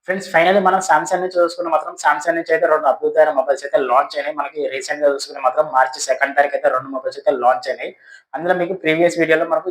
Friends finally మనం Samsung నుంచి చూసుకుంటే మాత్రం సామ్‌సంగ్ నుంచి అయితే 2 అద్భుతమైన మొబైల్స్ అయితే లాంచ్ అయినాయి. మనకి రీసెంట్‌గా చూసుకుంటే మాత్రం మార్చి 2 తారీఖు అయితే 2 మొబైల్స్ అయితే లాంచ్ అయినాయి. అందులో మీకు ప్రీవియస్ వీడియోలో మనకు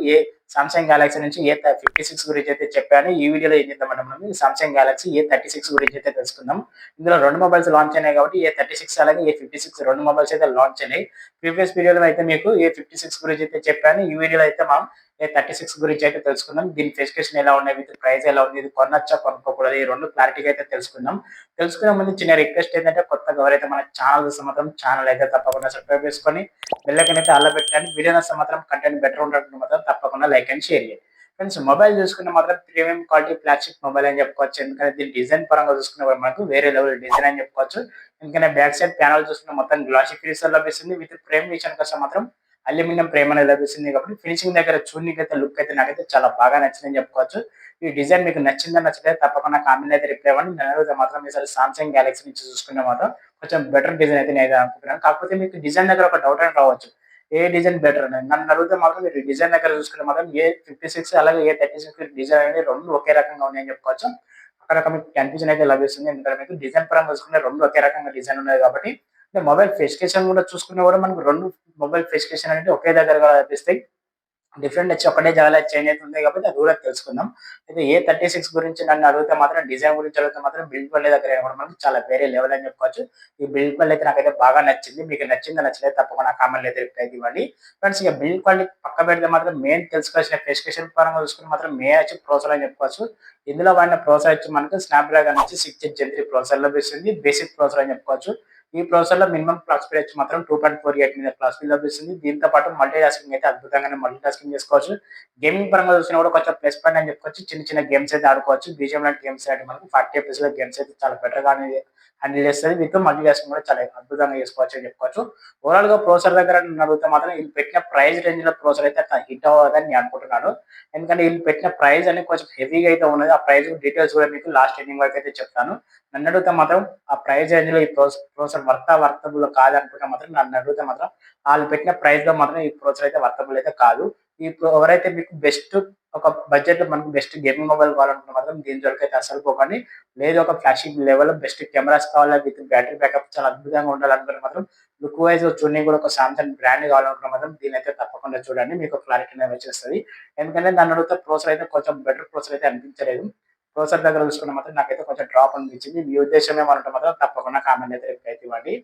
సామ్‌సంగ్ గెలాక్సీ నుంచి A56 గురించి అయితే చెప్పాను. ఈ వీడియోలో ఏం చేద్దామంటే మనం సామ్‌సంగ్ గెలాక్సీ A36 గురించి అయితే తెలుసుకుందాం. ఇందులో 2 మొబైల్స్ లాంచ్ అయినాయి కాబట్టి A36 అలాగే A56 2 మొబైల్స్ అయితే లాంచ్ అయినాయి. ప్రీవియస్ వీడియోలో అయితే మీకు A56 గురించి అయితే చెప్పాను. ఈ వీడియోలో అయితే మనం A36 గురించి అయితే తెలుసుకుందాం. దీని స్పెసిఫికేషన్ ఎలా ఉన్నాయి? విత్ ప్రైస్ ఎలా ఉంది? ఇది కొనొచ్చా? కొనుక్కోకూడదా? ఈ 2 క్లారిటీగా అయితే తెలుసుకుందాం. తెలుసుకునే ముందు చిన్న రిక్వెస్ట్ ఏంటంటే కొత్తగా ఎవరైతే మన ఛానల్ చూస్తే మాత్రం ఛానల్ అయితే తప్పకుండా సబ్స్క్రైబ్ చేసుకొని బెల్ ఐకాన్ అయితే ఆల్‌లో పెట్టండి. వీడియో నచ్చితే మాత్రం కంటెంట్ బెటర్ ఉండేటట్టు మాత్రం తప్పకుండా లైక్ అండ్ షేర్ చేయండి. ఫ్రెండ్స్ మొబైల్ చూసుకుంటే మాత్రం ప్రీమియం క్వాలిటీ ఫ్లాగ్‌షిప్ మొబైల్ అని చెప్పుకోవచ్చు. ఎందుకంటే దీని డిజైన్ పరంగా చూసుకునే మనకు వేరే లెవెల్ డిజైన్ అని చెప్పుకోవచ్చు. ఎందుకంటే బ్యాక్ సైడ్ ప్యానెల్ చూసుకుంటే మొత్తం గ్లాసీ ఫినిషర్ లభిస్తుంది. విత్ ఫ్రేమ్ విషయానికొస్తే మాత్రం అల్యూమినియం ఫ్రేమ్ అనేది లభిస్తుంది కాబట్టి ఫినిషింగ్ దగ్గర చూడనీకైతే లుక్ అయితే నాకైతే చాలా బాగా నచ్చిందని చెప్పుకోవచ్చు. ఈ డిజైన్ మీకు నచ్చిందా నచ్చలేదా తప్పకుండా కామెంట్ అయితే రిప్లై ఇవ్వండి. నేను అడిగితే మాత్రం ఈసారి సామ్‌సంగ్ గెలాక్సీ నుంచి చూసుకుంటే మాత్రం కొంచెం బెటర్ డిజైన్ అయితే నేను అనుకుంటున్నాను. కాకపోతే మీకు డిజైన్ దగ్గర ఒక డౌట్ అని రావచ్చు. ఏ డిజైన్ బెటర్ అని. నన్ను అడిగితే మాత్రం మీరు డిజైన్ దగ్గర చూసుకుంటే మాత్రం A56 అలాగే A36 డిజైన్ అనేది 2 ఒకే రకంగా ఉన్నాయని చెప్పుకోవచ్చు. అక్కడ మీకు కన్ఫ్యూజన్ అయితే లభిస్తుంది. ఎందుకంటే మీకు డిజైన్ పరంగా చూసుకుంటే 2 ఒకే రకంగా డిజైన్ ఉన్నాయి కాబట్టి అంటే మొబైల్ స్పెసిఫికేషన్ కూడా చూసుకున్నా కూడా మనకు 2 మొబైల్ స్పెసిఫికేషన్ అనేది ఒకే దగ్గర లభిస్తాయి. డిఫరెంట్ వచ్చి ఒకటే జాగాలో చేంజ్ అవుతుంది కాబట్టి అది కూడా తెలుసుకుందాం. అయితే A36 గురించి నన్ను అడిగితే మాత్రం డిజైన్ గురించి అడిగితే మాత్రం బిల్డ్ క్వాలిటీ దగ్గర కూడా మనకి చాలా వేరే లెవెల్ అని చెప్పుకోవచ్చు. ఈ బిల్డ్ క్వాలిటీ అయితే నాకైతే బాగా నచ్చింది. మీకు నచ్చిందా నచ్చలేదా తప్పకుండా కామెంట్‌లో అయితే రిప్లై ఇవ్వండి. ఫ్రెండ్స్ ఇక బిల్డ్ క్వాలిటీ పక్క పెడితే మాత్రం మెయిన్ తెలుసుకోవాల్సిన స్పెసిఫికేషన్ పరంగా చూసుకుంటే మాత్రం వచ్చి ప్రాసెసర్ అని చెప్పుకోవచ్చు. ఇందులో వాడిన ప్రాసెసర్ వచ్చి మనకు స్నాప్‌డ్రాగన్ నుంచి 6 జెన్ 3 ప్రాసెసర్ లభిస్తుంది. బేసిక్ ప్రాసెసర్ అని చెప్పుకోవచ్చు. ఈ ప్రాసెసర్‌లో మినిమమ్ క్లాక్ స్పీడ్ వచ్చి మాత్రం 2.48 మీద క్లాక్ స్పీడ్ లభిస్తుంది. దీంతో పాటు మల్టీ టాస్కింగ్ అయితే అద్భుతంగానే మల్టీ టాస్కింగ్ చేసుకోవచ్చు. గేమింగ్ పరంగా చూసినా కూడా కొంచెం ప్లస్ పాయింట్ అని చెప్పుకోవచ్చు. చిన్న చిన్న గేమ్స్ అయితే ఆడుకోవచ్చు. బీజీఎం లాంటి గేమ్స్ అంటే మనకు 40 ఎఫ్‌పీఎస్‌లో గేమ్స్ అయితే చాలా బెటర్‌గానే హ్యాండిల్ చేస్తది. విత్ మల్టీ టాస్కింగ్ కూడా చాలా అద్భుతంగా చేసుకోవచ్చు అని చెప్పుకోవచ్చు. ఓవరాల్‌గా ప్రాసెసర్ దగ్గర నన్ను అడిగితే మాత్రం వీళ్ళు పెట్టిన ప్రైస్ రేంజ్‌లో ప్రాసెసర్ అయితే అంత హిట్ అవ్వదని నేను అనుకుంటున్నాను. ఎందుకంటే వీళ్ళు పెట్టిన ప్రైస్ అనేది కొంచెం హెవీగా అయితే ఉన్నది. ఆ ప్రైస్ డీటెయిల్స్ కూడా మీకు లాస్ట్ ఎండింగ్ వరకు అయితే చెప్తాను. నన్ను అడిగితే మాత్రం ఆ ప్రైస్ రేంజ్‌లో ఈ ప్రాసెసర్ వర్తబుల్ కాదనుకుంటే మాత్రం నన్ను అడిగితే మాత్రం ఆళ్ళు పెట్టిన ప్రైస్‌లో మాత్రం ఈ ప్రాసెసర్ అయితే వర్తబుల్ అయితే కాదు. ఎవరైతే మీకు బెస్ట్ ఒక బడ్జెట్‌లో మనకు బెస్ట్ గేమింగ్ మొబైల్ కావాలనుకుంటే మాత్రం దీని జోలికైతే అస్సలు పోకండి. లేదు ఒక ఫ్లాగ్‌షిప్ లెవెల్‌లో బెస్ట్ కెమెరాస్ కావాలి విత్ బ్యాటరీ బ్యాకప్ చాలా అద్భుతంగా ఉండాలనుకుంటే మాత్రం లుక్ వైస్ చూడనీకి కూడా ఒక సామ్‌సంగ్ బ్రాండ్ కావాలనుకుంటే మాత్రం దీన్నైతే తప్పకుండా చూడండి. మీకు క్లారిటీ అనేది వచ్చేస్తది. ఎందుకంటే నన్ను అడిగితే ప్రాసెసర్ అయితే కొంచెం బెటర్ ప్రాసెసర్ అయితే అనిపించలేదు. ప్రాసెసర్ దగ్గర చూసుకుంటే మాత్రం నాకైతే కొంచెం డ్రాప్ అనిపించింది. మీ ఉద్దేశ్యం ఏమనుంటే మాత్రం తప్పకుండా కామెంట్ అయితే రిప్లై అయితే ఇవ్వండి.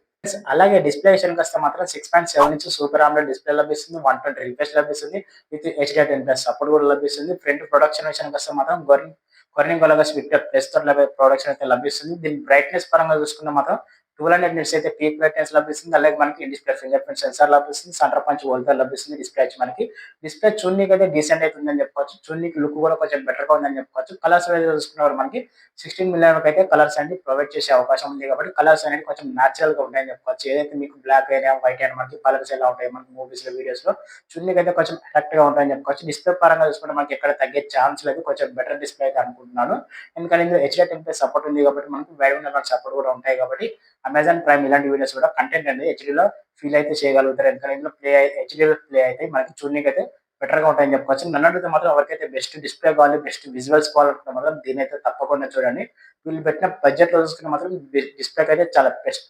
అలాగే డిస్‌ప్లే విషయానికొస్తే మాత్రం 6.7 ఇంచ్ సూపర్ AMOLED డిస్‌ప్లే లభిస్తుంది. 120 రిఫ్రెష్ లభిస్తుంది. విత్ HDR10+ సపోర్ట్ కూడా లభిస్తుంది. ఫ్రంట్ ప్రొడక్షన్ విషయానికొస్తే మాత్రం కొర్నింగ్ ఒలెగో స్విఫ్ట్ ప్లస్ తోటి ప్రొడక్షన్ అయితే లభిస్తుంది. దీని బ్రైట్‌నెస్ పరంగా చూసుకుంటే మాత్రం 1200 నిట్స్ అయితే పీక్ బ్రైట్‌నెస్ లభిస్తుంది. అలాగే మనకి in display finger print censor లభిస్తుంది. సెంటర్ పంచ్ హోల్డర్ లభిస్తుంది. డిస్‌ప్లే వచ్చి మనకి డిస్‌ప్లే చూడనీకైతే డీసెంట్ అయితే ఉందని చెప్పుకోవచ్చు. చూడనీకి లుక్ కూడా కొంచెం బెటర్‌గా ఉందని చెప్పుకోవచ్చు. కలర్స్ వైస్‌గా చూసుకున్నప్పుడు మనకి 16 మిలియన్ వరకు అయితే కలర్స్ అనేవి ప్రొవైడ్ చేసే అవకాశం ఉంది కాబట్టి కలర్స్ అనేవి కొంచెం నేచురల్‌గా ఉంటాయని చెప్పుకోవచ్చు. ఏదైతే మీకు బ్లాక్ అయినా, వైట్ అయినా మనకి కలర్స్ ఎలా ఉంటాయి మనకి మూవీస్‌లో, వీడియోస్‌లో చూడనీకైతే కొంచెం అట్రాక్టివ్‌గా ఉంటాయని చెప్పుకోవచ్చు. డిస్‌ప్లే పరంగా చూసుకుంటే మనకి ఎక్కడ తగ్గే ఛాన్స్ లేదు. కొంచెం బెటర్ డిస్‌ప్లే అయితే అనుకుంటున్నాను. ఎందుకంటే ఇందులో HDR10+ సపోర్ట్ ఉంది కాబట్టి మనకి వైడ్ యాంగిల్ సపోర్ట్ కూడా ఉంటాయి కాబట్టి అమెజాన్ ప్రైమ్ ఇలాంటి వీడియోస్ కూడా కంటెంట్ అనేది హెచ్‌డీలో ఫీల్ అయితే చేయగలుగుతారు. ఎందుకంటే ఇందులో హెచ్‌డీలో ప్లే అయితే మనకి చూడనీకైతే బెటర్‌గా ఉంటాయని చెప్పుకోవచ్చు. నన్ను అడిగితే మాత్రం ఎవరికైతే బెస్ట్ డిస్‌ప్లే కావాలి, బెస్ట్ విజువల్స్ కావాలనుకుంటే మాత్రం దీన్నైతే తప్పకుండా చూడండి. వీళ్ళు పెట్టిన బడ్జెట్‌లో చూసుకుంటే మాత్రం డిస్‌ప్లేకి అయితే చాలా ప్లస్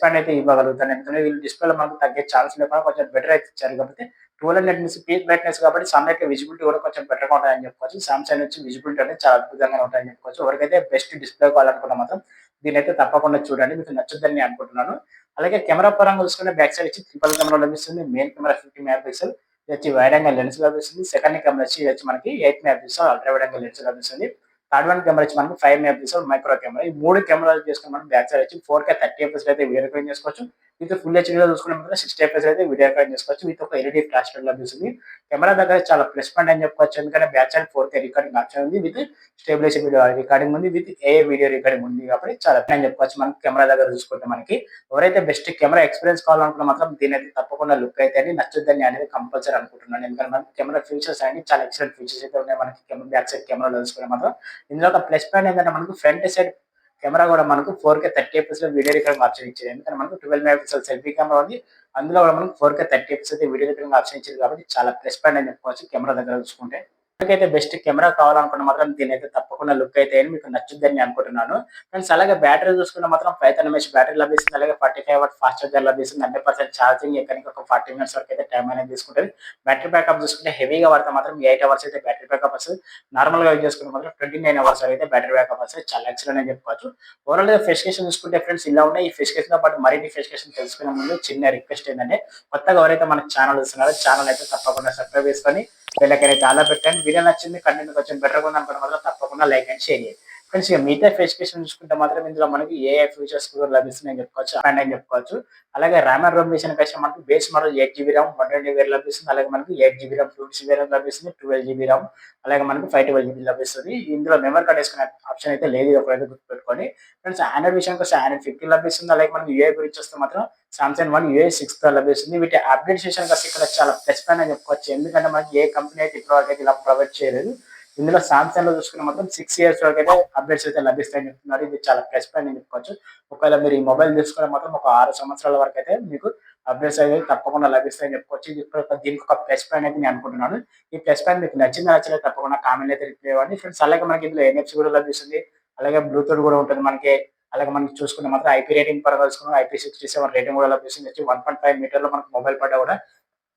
పాయింట్ అయితే ఇవ్వగలుగుతాను. ఎందుకంటే వీళ్ళు డిస్‌ప్లేలో మనకు తగ్గే ఛాన్స్ లేకుండా కొంచెం బెటర్ అయితే ఇచ్చారు కాబట్టి 1200 నిట్స్ పీక్ బ్రైట్‌నెస్ కాబట్టి సన్‌లైట్‌లో విజిబిలిటీ కూడా కొంచెం బెటర్‌గా ఉంటదని చెప్పుకోవచ్చు. సామ్‌సంగ్ నుంచి విజిబిలిటీ అనేది చాలా అద్భుతంగా ఉంటాయని చెప్పుకోవచ్చు. ఎవరికైతే బెస్ట్ డిస్‌ప్లే కావాలనుకున్న మాత్రం దీన్నైతే తప్పకుండా చూడండి. మీకు నచ్చుద్దని నేను అనుకుంటున్నాను. అలాగే కెమెరా పరంగా చూసుకుంటే బ్యాక్ సైడ్ వచ్చి ట్రిపుల్ కెమెరా లభిస్తుంది. Main camera 50 mega pixel. ఇది వచ్చి వైడ్ యాంగిల్ లెన్స్ లభిస్తుంది. సెకండ్ కెమెరా వచ్చి ఇది వచ్చి మనకి 8 mega pixel ultra wide angle lens లభిస్తుంది. థర్డ్ వన్ కెమెరా వచ్చి మనకి 5 మెగా పిక్సెల్ మైక్రో కెమెరా. ఈ 3 కెమెరాలు చేసుకొని మనం బ్యాక్ సైడ్ వచ్చి 4K 30 ఎఫ్‌పీఎస్ అయితే వీడియో రికార్డింగ్ చేసుకోవచ్చు. విత్ ఫుల్ హెచ్‌డీలో చూసుకుంటే మాత్రం 60 ఎఫ్‌పీఎస్ అయితే వీడియో రికార్డింగ్ చేసుకోవచ్చు. విత్ ఒక ఎల్ఈడీ ఫ్లాష్ లైట్ లభిస్తుంది. కెమెరా దగ్గర చాలా ప్లస్ పాయింట్ అని చెప్పుకోవచ్చు. ఎందుకంటే back side 4K recording option ఉంది. విత్ స్టెబిలైజ్డ్ వీడియో రికార్డింగ్ ఉంది. విత్ ఏఐ వీడియో రికార్డింగ్ ఉంది కాబట్టి చాలా అని చెప్పుకోవచ్చు. మనకి కెమెరా దగ్గర చూసుకుంటే మనకి ఎవరైతే బెస్ట్ కెమెరా ఎక్స్‌పీరియన్స్ కావాలనుకున్న మాత్రం దీనైతే తప్పకుండా లుక్ అయితే అని నచ్చుద్దని అనేది కంపల్సరీ అనుకుంటున్నాను. ఎందుకంటే మనకి కెమెరా ఫీచర్స్ అన్ని చాలా ఎక్సలెంట్ ఫీచర్స్ అయితే ఉన్నాయి మనకి బ్యాక్ సైడ్ కెమెరాలో చూసుకుంటే మాత్రం. ఇందులో ఒక ప్లస్ పాయింట్ ఏంటంటే మనకు ఫ్రంట్ సైడ్ కెమెరా కూడా మనకు 4K 30 ఎఫ్‌పీఎస్‌లో వీడియో రికార్డింగ్ ఆప్షన్ ఇచ్చేది. ఎందుకంటే మనకు 12 మెగా పిక్సెల్ సెల్ఫీ కెమెరా ఉంది. అందులో కూడా మనకు 4K 30 ఎఫ్‌పీఎస్ అయితే వీడియో రికార్డింగ్ ఆప్షన్ ఇచ్చింది కాబట్టి చాలా ప్లస్ పాయింట్ అని చెప్పుకోవచ్చు కెమెరా దగ్గర చూసుకుంటే. ఎవరికైతే బెస్ట్ కెమెరా కావాలనుకుంటే మాత్రం దీనైతే తప్పకుండా లుక్ అయితే మీకు నచ్చుద్దని నేను అనుకుంటున్నాను. ఫ్రెండ్స్ అలాగే బ్యాటరీ చూసుకుంటే మాత్రం 5000 ఎంఏహెచ్ బ్యాటరీ లభిస్తుంది. అలాగే 45 వాట్ ఫాస్ట్ చార్జర్ లభిస్తుంది. 100% ఛార్జింగ్ ఎక్కడానికి ఒక 40 మినిట్స్ వరకు అయితే టైం అనేది తీసుకుంటది. బ్యాటరీ బ్యాకప్ చూసుకుంటే హెవీగా వాడితే మాత్రం 8 అవర్స్ అయితే బ్యాటరీ బ్యాకప్ వస్తది. నార్మల్‌గా యూజ్ చేసుకుంటే మాత్రం 29 అవర్స్ అయితే బ్యాటరీ బ్యాకప్ వస్తది. చాలా ఎక్సలెంట్ అని చెప్పుకోవచ్చు. ఓవరాల్‌గా స్పెసిఫికేషన్ చూసుకుంటే ఫ్రెండ్స్ ఇలా ఉన్నాయి. ఈ స్పెసిఫికేషన్‌తో పాటు మరిన్ని స్పెసిఫికేషన్ తెలుసుకునే ముందు చిన్న రిక్వెస్ట్ ఏంటంటే కొత్తగా ఎవరైతే మన ఛానల్ చూస్తున్నారో ఛానల్ అయితే తప్పకుండా సబ్స్క్రైబ్ చేసుకొని వీళ్ళకైతే చాలా పెట్టండి. వీడియో నచ్చింది కంటెంట్ కొంచెం బెటర్‌గా ఉందనుకుంటే మాత్రం తప్పకుండా లైక్ అండ్ షేర్ చేయండి. ఫ్రెండ్స్ ఇక మిగతా స్పెసిఫికేషన్ చూసుకుంటే మాత్రం ఇందులో మనకి ఏఐ ఫీచర్స్ కూడా లభిస్తున్నాయని చెప్పుకోవచ్చు. అని చెప్పుకోవచ్చు. అలాగే ర్యామ్ అండ్ రోమ్ విషయానికి వచ్చి మనకి బేస్ మోడల్ 8 జీబీ ర్యామ్ 128 వేరు లభిస్తుంది. అలాగే మనకి 8 జీబీ ర్యామ్ 2 జీబీ ర్యామ్ లభిస్తుంది. 12 జీబీ ర్యామ్ అలాగే మనకి 512 జీబీ లభిస్తుంది. ఇందులో మెమరీ కార్డ్ వేసుకునే ఆప్షన్ అయితే లేదు. ఇది ఒకరైతే గుర్తుపెట్టుకోండి. ఫ్రెండ్స్ ఆండ్రాయిడ్ విషయానికి వస్తే ఆండ్రాయిడ్ 15 లభిస్తుంది. అలాగే మనకి యూఐ గురించి వస్తే మాత్రం సామ్సంగ్ వన్ యూఐ 6 లభిస్తుంది. వీటి అప్డేట్ విషయానికి వస్తే ఇక్కడ చాలా ప్లస్ పాయింట్ అని చెప్పుకోవచ్చు. ఎందుకంటే మనకి ఏ కంపెనీ అయితే ఇప్పటివరకు అయితే ఇలా ప్రొవైడ్ చేయలేదు. ఇందులో సామ్సంగ్ లో చూసుకున్న మాత్రం 6 ఇయర్స్ వరకు అయితే అప్డేట్స్ అయితే లభిస్తాయని చెప్తున్నారు. ఇది చాలా ప్లస్ పాయింట్ అని చెప్పుకోవచ్చు. ఒకవేళ మీరు ఈ మొబైల్ తీసుకున్న మాత్రం ఒక 6 సంవత్సరాల వరకు అయితే మీకు అప్డేట్స్ అయితే తప్పకుండా లభిస్తాయని చెప్పుకోవచ్చు. ఇది దీనికి ఒక ప్లస్ పాయింట్ అయితే నేను అనుకుంటున్నాను. ఈ ప్లస్ పాయింట్ మీకు నచ్చిందా నచ్చలేదు తప్పకుండా కామెంట్ అయితే రిప్లై ఇవ్వండి. ఫ్రెండ్స్ అలాగే మనకి ఇందులో ఎన్ఎఫ్సి కూడా లభిస్తుంది. అలాగే బ్లూటూత్ కూడా ఉంటుంది మనకి. అలాగే మనకి చూసుకుంటే మాత్రం ఐపీ రేటింగ్ పరంగా చూసుకున్న IP67 రేటింగ్ కూడా లభిస్తుంది. 1.5 మీటర్లో మనకు మొబైల్ పడ్డా కూడా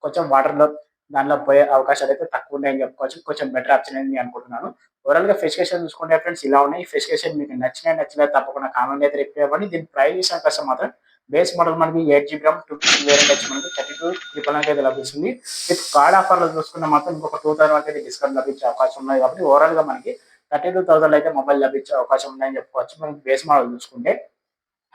కొంచెం వాటర్‌లో దాంట్లో పోయే అవకాశాలైతే తక్కువున్నాయని చెప్పుకోవచ్చు. కొంచెం బెటర్ ఆప్షన్ అని నేను అనుకుంటున్నాను. ఓవరాల్‌గా స్పెసిఫికేషన్ చూసుకుంటే ఫ్రెండ్స్ ఇలా ఉన్నాయి. ఈ స్పెసిఫికేషన్ మీకు నచ్చినాయా నచ్చలేదా తప్పకుండా కామెంట్ అయితే రిప్లై ఇవ్వండి. దీని ప్రైస్ విషయానికొస్తే మాత్రం బేస్ మోడల్ మనకి 8 జీబీ ర్యామ్ 250 వేరియంట్ వచ్చి మనకి 32,999 అయితే లభిస్తుంది. విత్ కార్డ్ ఆఫర్‌లో చూసుకుంటే మాత్రం ఇంకొక 2000 వరకు అయితే డిస్కౌంట్ లభించే అవకాశం ఉన్నది కాబట్టి ఓవరాల్‌గా మనకి 32,000 అయితే మొబైల్ లభించే అవకాశం ఉందని చెప్పుకోవచ్చు. మనకి బేస్ మోడల్ చూసుకుంటే.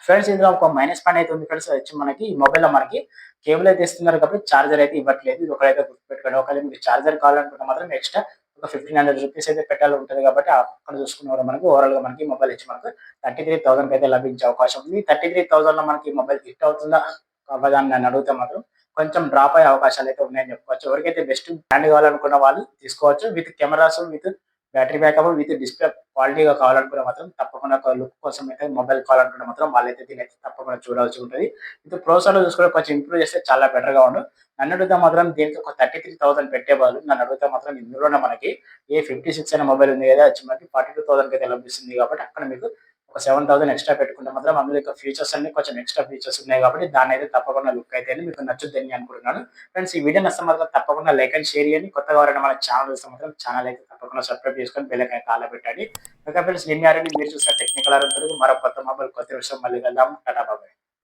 ఫ్రెండ్స్ ఇందులో ఒక మైనస్ పాయింట్ అయితే ఉంది ఫ్రెండ్స్. వచ్చి మనకి ఈ మొబైల్‌లో మనకి కేబుల్ అయితే ఇస్తున్నారు కాబట్టి చార్జర్ అయితే ఇవ్వట్లేదు. ఇది ఒకటైతే గుర్తుపెట్టుకోండి. ఒకవేళ మీకు చార్జర్ కావాలనుకుంటే మాత్రం ఎక్స్‌ట్రా ఒక 1500 రూపీస్ అయితే పెట్టాలి ఉంటది కాబట్టి అక్కడ చూసుకున్న కూడా మనకి ఓవరాల్‌గా మనకి మొబైల్ వచ్చి మనకు 33,000 అయితే లభించే అవకాశం ఉంది. 33,000లో మనకి ఈ మొబైల్ హిట్ అవుతుందా? అవ్వదా? అని నన్ను అడిగితే మాత్రం కొంచెం డ్రాప్ అయ్యే అవకాశాలు అయితే ఉన్నాయని చెప్పుకోవచ్చు. ఎవరికైతే బెస్ట్ బ్రాండ్ కావాలనుకున్న వాళ్ళు తీసుకోవచ్చు. With cameras, with battery backup, with display క్వాలిటీగా కావాలనుకున్న మాత్రం తప్పకుండా ఒక లుక్ కోసం అయితే మొబైల్ కావాలనుకుంటే మాత్రం వాళ్ళైతే దీన్నైతే తప్పకుండా చూడాల్సి ఉంటది. ఇది ప్రాసెసర్‌లో చూసుకుంటే కొంచెం ఇంప్రూవ్ చేస్తే చాలా బెటర్‌గా ఉండు. నన్ను అడిగితే మాత్రం దీనికి ఒక 33,000 పెట్టే బదులు నన్ను అడిగితే మాత్రం ఇందులోనే మనకి A56 అనే మొబైల్ ఉంది కదా! వచ్చి మనకి 42,000కి అయితే లభిస్తుంది కాబట్టి అక్కడ మీకు ఒక 7,000 ఎక్స్‌ట్రా పెట్టుకుంటే మాత్రం అందులో ఇంకా ఫీచర్స్ అన్నీ కొంచెం ఎక్స్‌ట్రా ఫీచర్స్ ఉన్నాయి కాబట్టి దాన్నైతే తప్పకుండా లుక్ అయితే మీకు నచ్చుద్దని నేను అనుకుంటున్నాను. ఫ్రెండ్స్ ఈ వీడియో నచ్చితే మాత్రం తప్పకుండా లైక్ అండ్ షేర్ చేయండి. కొత్తగా ఎవరైనా మన ఛానల్ చూస్తే మాత్రం ఛానల్ అయితే తప్పకుండా సబ్స్క్రైబ్ చేసుకొని బెల్ ఐకాన్ ఆల్‌లో పెట్టండి. ఓకే ఫ్రెండ్స్ నేను మీ ఆర్‌ఎన్ మీరు చూసిన టెక్నికల్ ఆర్‌ఎన్ మరో కొత్త మొబైల్ కొత్త విషయం మళ్ళీ కలుద్దాం. టాటా బాయ్.